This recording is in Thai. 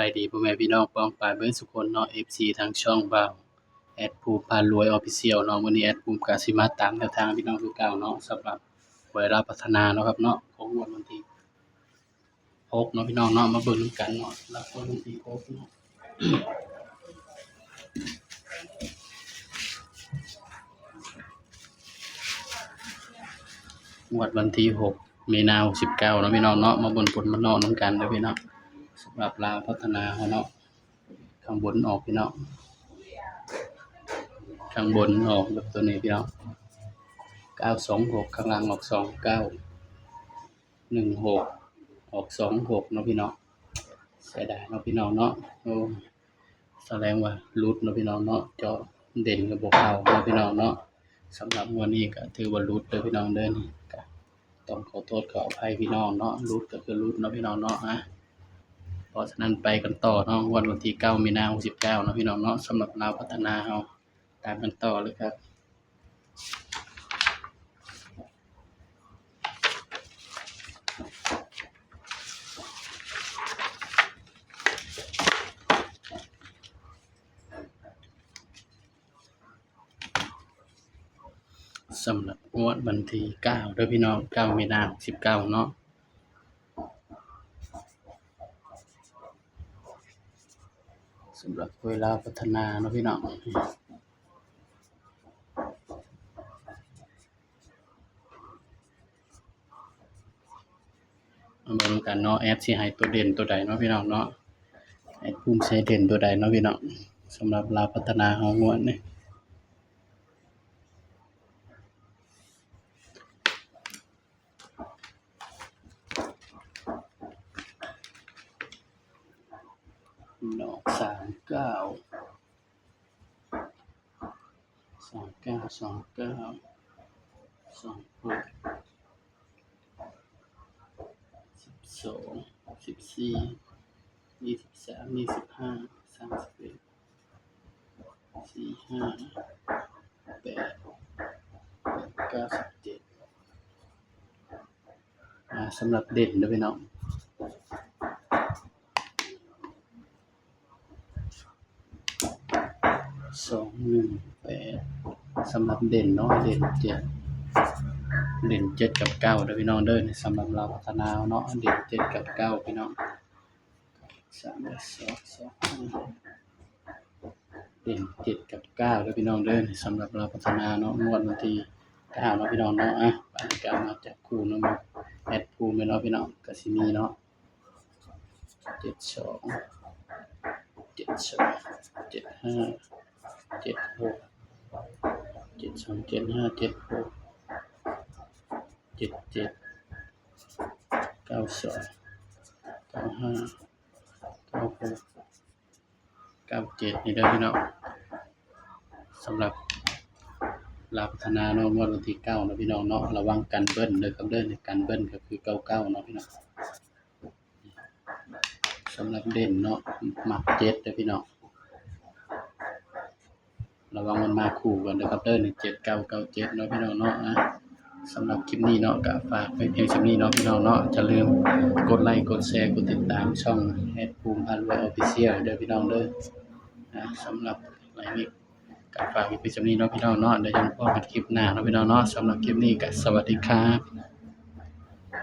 ายดีพ่อแม่พี่น้องป้องปรายเบิดสุคนเนาะ FC ทางช่องบ่าวแอดภูมิพารวย Official เนาะมื้อนี้แอดภูมิก็สิมาตามแนวทางพี่น้องคือเก่าเนาะสำหรับหวยลาวพัฒนาเนาะครับเนาะของงวดวันที่6เนาะพี่น้องเนาะมาเบิ่งนำกันเนาะรับงวดวันที่6เนาะงวดวันที่6มีนาคม69เนาะพี่น้องเนาะมาเบิ่งผลมันเนาะนำกันเด้อพี่น้องสำหรับลาวพัฒนาเฮาเนาะข้างบนออกพี่น้องข้างบนออกแบบตัวนี้พี่น้อง926ข้างล่างออก2916ออก26เนาะพี่น้องเสียดายเนาะพี่น้องเนาะโอ้แสดงว่าหลุดเนาะพี่น้องเนาะเจาะเด่นก็บ่เข้าเนาะพี่น้องเนาะสำหรับงวดนี้ก็ถือว่าหลุดเด้อพี่น้องเด้อนี่ก็ต้องขอโทษขออภัยพี่น้องเนาะหลุดก็คือหลุดเนาะพี่น้องเนาะเพราะฉะนั้นไปกันต่อเนาะวันที่9มีนาคม69เนาะพี่น้องเนาะสำหรับลาวพัฒนาเฮาตามกันต่อเลยครับสำหรับงวดวันที่9เด้อพี่น้อง9มีนาคม69เนาะสำหรับเวลาพัฒนาเนาะพี่น้องมาเบิ่งกันเนาะแอดสิให้ตัวเด่นตัวใดเนาะพี่น้องเนาะแอดภูมิใช้เด่นตัวใดเนาะพี่น้องสำหรับลาวพัฒนาเฮางวดนี้ดอกสำหรับเด่นเด้อพี่น้อง218สำหรับเด่นเนาะเด่น7กับ9เด้อพี่น้องเด้อสำหรับลาวพัฒนาเนาะเด่น7กับ9พี่น้องเด่น7กับ9เด้อพี่น้องเด้อสำหรับลาวพัฒนาเนาะงวดวันที่9เนาะพี่น้องเนาะไปกันมาจับคู่เนาะแอดภูมิเนาะพี่น้องก็สิมีเนาะ72 75 76 72 75 76 77 92 95 96 97นี่เด้อพี่น้องสำหรับลาวพัฒนาเนาะงวดวันที่9เนาะพี่น้องเนาะระวังกันเบิ้ลเด้อครับเด้อกันเบิ้ลก็คือ99เนาะพี่น้องสำหรับเด่นเนาะมัก7เด้อพี่น้องระวังมันมาคู่กันเด้อครับเด้อ7997เนาะพี่น้องเนาะสำหรับคลิปนี้เนาะก็ฝากไว้เพียงเท่านี้เนาะพี่น้องเนาะอย่าลืมกดไลค์กดแชร์กดติดตามช่องแอดภูมิพารวย Official เด้อพี่น้องเด้อสำหรับไลฟ์นี้ก็ฝากไว้เพียงเท่านี้เนาะพี่น้องเนาะเดี๋ยวจะพบกันคลิปหน้าเนาะพี่น้องเนาะสำหรับคลิปนี้ก็สวัสดีครับ